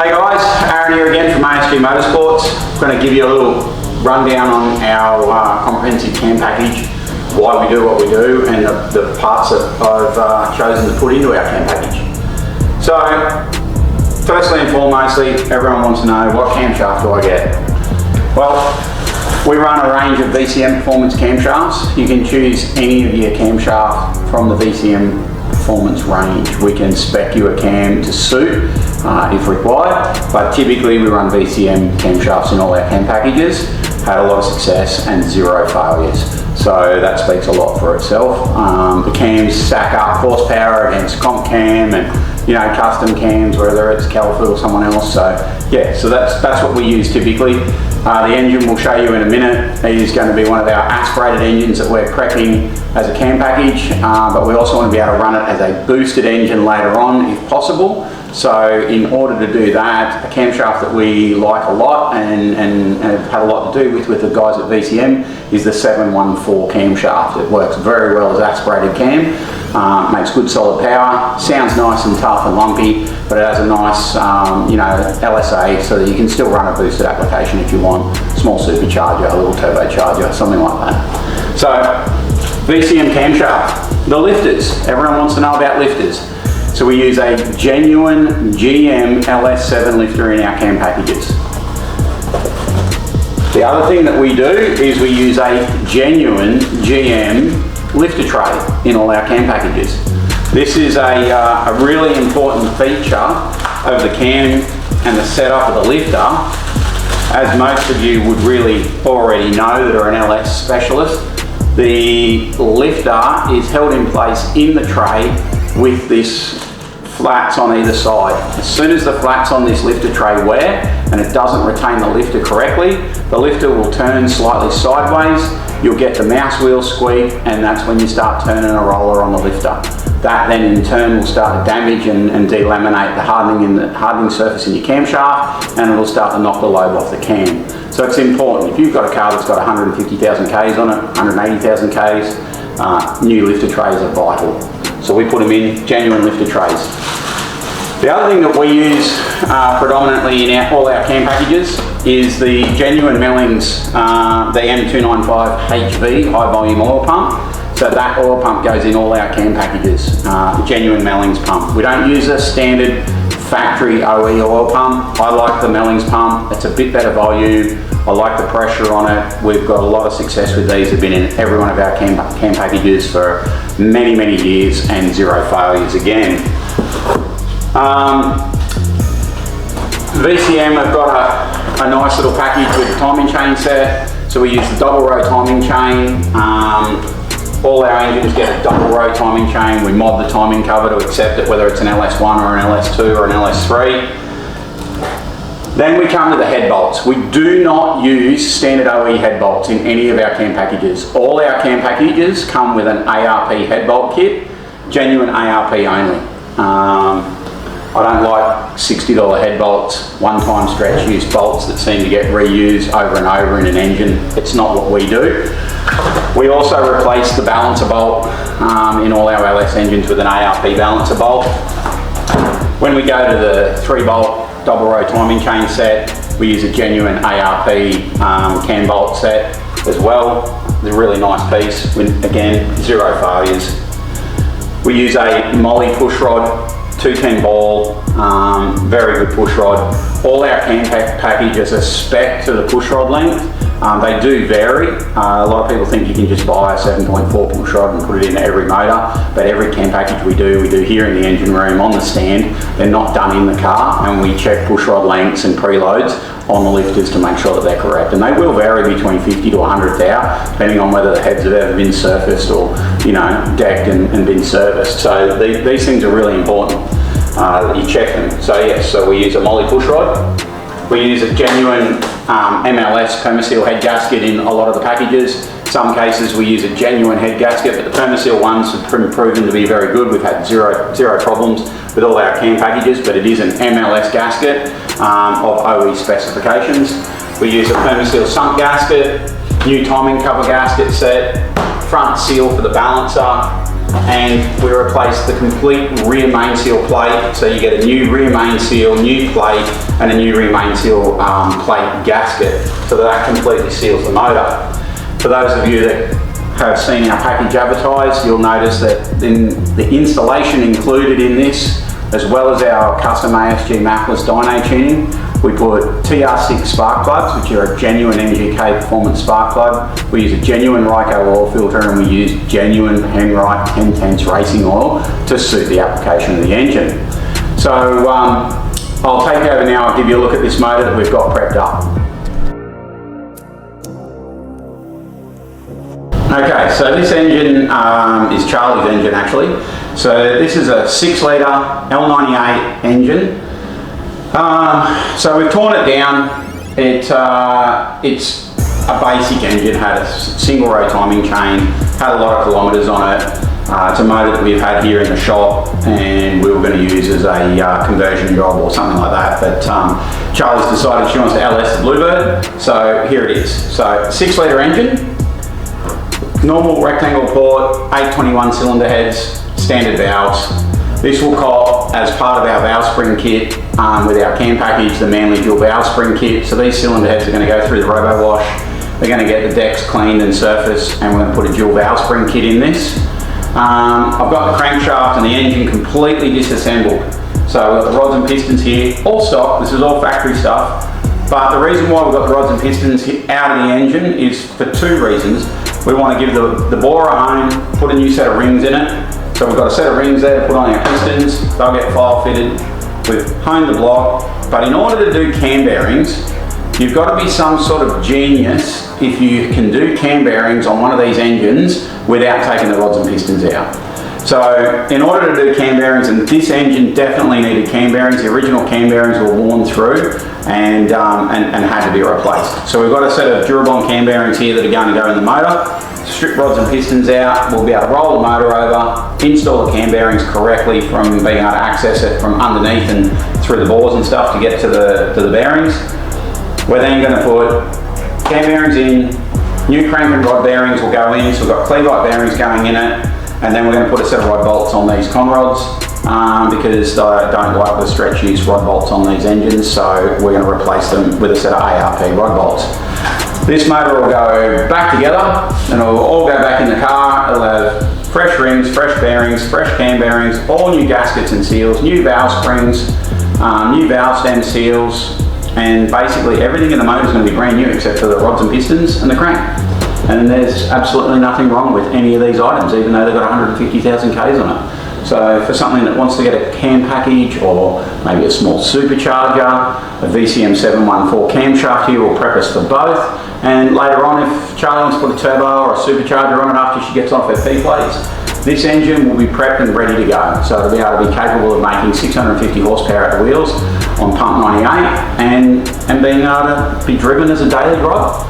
Hey guys, Aaron here again from ASG Motorsports. I'm going to give you a little rundown on our comprehensive cam package, why we do what we do, and the parts that I've chosen to put into our cam package. So, firstly and foremostly, everyone wants to know, what camshaft do I get? Well, we run a range of VCM performance camshafts. You can choose any of your camshaft from the VCM performance range. We can spec you a cam to suit if required, but typically we run VCM camshafts in all our cam packages. Had a lot of success and 0 failures, so that speaks a lot for itself. The cams stack up horsepower against comp cam and custom cams, whether it's Calfoot or someone else. So yeah, so that's what we use typically. The engine we'll show you in a minute is going to be one of our aspirated engines that we're prepping as a cam package, but we also want to be able to run it as a boosted engine later on if possible. So in order to do that, a camshaft that we like a lot and have had a lot to do with the guys at VCM is the 714 camshaft. It works very well as aspirated cam, makes good solid power, sounds nice and tough and lumpy, but it has a nice LSA so that you can still run a boosted application if you want. Small supercharger, a little turbocharger, something like that. So VCM camshaft, the lifters. Everyone wants to know about lifters. So we use a genuine GM LS7 lifter in our cam packages. The other thing that we do is we use a genuine GM lifter tray in all our cam packages. This is a really important feature of the cam and the setup of the lifter. As most of you would really already know that are an LS specialist, the lifter is held in place in the tray with this flats on either side. As soon as the flats on this lifter tray wear and it doesn't retain the lifter correctly, the lifter will turn slightly sideways, you'll get the mouse wheel squeak, and that's when you start turning a roller on the lifter. That then in turn will start to damage and delaminate the hardening surface in your camshaft, and it'll start to knock the lobe off the cam. So it's important. If you've got a car that's got 150,000 Ks on it, 180,000 Ks, new lifter trays are vital. So we put them in genuine lifter trays. The other thing that we use predominantly in all our cam packages is the genuine Mellings, the M295 HV high volume oil pump. So that oil pump goes in all our cam packages, the genuine Mellings pump. We don't use a standard factory OE oil pump. I like the Mellings pump. It's a bit better volume. I like the pressure on it. We've got a lot of success with these. They've been in every one of our cam packages for many, many years and 0 failures again. VCM have got a nice little package with a timing chain set. So we use the double row timing chain. All our engines get a double row timing chain. We mod the timing cover to accept it, whether it's an LS1 or an LS2 or an LS3. Then we come to the head bolts. We do not use standard OE head bolts in any of our cam packages. All our cam packages come with an ARP head bolt kit, genuine ARP only. I don't like $60 head bolts, one-time stretch use bolts that seem to get reused over and over in an engine. It's not what we do. We also replace the balancer bolt in all our LS engines with an ARP balancer bolt. When we go to the 3-bolt double row timing chain set, we use a genuine ARP cam bolt set as well. It's a really nice piece with, again, 0 failures. We use a Molly push rod, 210 ball, very good push rod. All our cam packages are spec to the push rod length. They do vary. A lot of people think you can just buy a 7.4 push rod and put it in every motor, but every cam package we do here in the engine room on the stand. They're not done in the car, and we check push rod lengths and preloads on the lifters to make sure that they're correct. And they will vary between 50 to 100 thou, depending on whether the heads have ever been surfaced or decked and been serviced. So these things are really important that you check them. So yes, so we use a Molly push rod. We use a genuine MLS Permaseal head gasket in a lot of the packages. Some cases we use a genuine head gasket, but the Permaseal ones have proven to be very good. We've had zero problems with all our cam packages, but it is an MLS gasket of OE specifications. We use a Permaseal sunk gasket, new timing cover gasket set, front seal for the balancer, and we replaced the complete rear main seal plate. So you get a new rear main seal, new plate, and a new rear main seal plate gasket, so that completely seals the motor. For those of you that have seen our package advertised, you'll notice that in the installation included in this, as well as our custom ASG mapless dyno tuning, we put TR6 spark plugs, which are a genuine MGK performance spark plug. We use a genuine Ryco oil filter, and we use genuine Penrite 10 tenths racing oil to suit the application of the engine. So I'll take over now and give you a look at this motor that we've got prepped up. Okay, so this engine is Charlie's engine actually. So this is a 6 litre L98 engine. So we've torn it down. It's a basic engine, had a single row timing chain, had a lot of kilometres on it. It's a motor that we've had here in the shop, and we were going to use as a conversion job or something like that, but Charlie's decided she wants to LS the Bluebird, so here it is. So 6 litre engine, normal rectangle port, 821 cylinder heads, standard valves. This will cop as part of our valve spring kit with our cam package, the Manly dual valve spring kit. So these cylinder heads are going to go through the robo wash. They're going to get the decks cleaned and surfaced, and we're going to put a dual valve spring kit in this. I've got the crankshaft and the engine completely disassembled. So we've got the rods and pistons here, all stock. This is all factory stuff. But the reason why we've got the rods and pistons out of the engine is for 2 reasons. We want to give the bore a home, put a new set of rings in it. So we've got a set of rings there to put on our pistons. They'll get file fitted. We've honed the block. But in order to do cam bearings, you've got to be some sort of genius if you can do cam bearings on one of these engines without taking the rods and pistons out. So in order to do cam bearings, and this engine definitely needed cam bearings, the original cam bearings were worn through and had to be replaced. So we've got a set of Durabond cam bearings here that are going to go in the motor. Strip rods and pistons out, we'll be able to roll the motor over, install the cam bearings correctly from being able to access it from underneath and through the bores and stuff to get to the bearings. We're then going to put cam bearings in, new crank and rod bearings will go in, so we've got Cleveite bearings going in it, and then we're going to put a set of rod bolts on these con rods because I don't like the stretch use rod bolts on these engines, so we're going to replace them with a set of ARP rod bolts. This motor will go back together and it'll all go back in the car. It'll have fresh rings, fresh bearings, fresh cam bearings, all new gaskets and seals, new valve springs, new valve stem seals, and basically everything in the motor is going to be brand new except for the rods and pistons and the crank. And there's absolutely nothing wrong with any of these items, even though they've got 150,000 Ks on it. So for something that wants to get a cam package or maybe a small supercharger, a VCM 714 camshaft here will prep us for both. And later on, if Charlie wants to put a turbo or a supercharger on it after she gets off her P-plates, this engine will be prepped and ready to go. So it'll be able to be capable of making 650 horsepower at the wheels on pump 98 and being able to be driven as a daily driver.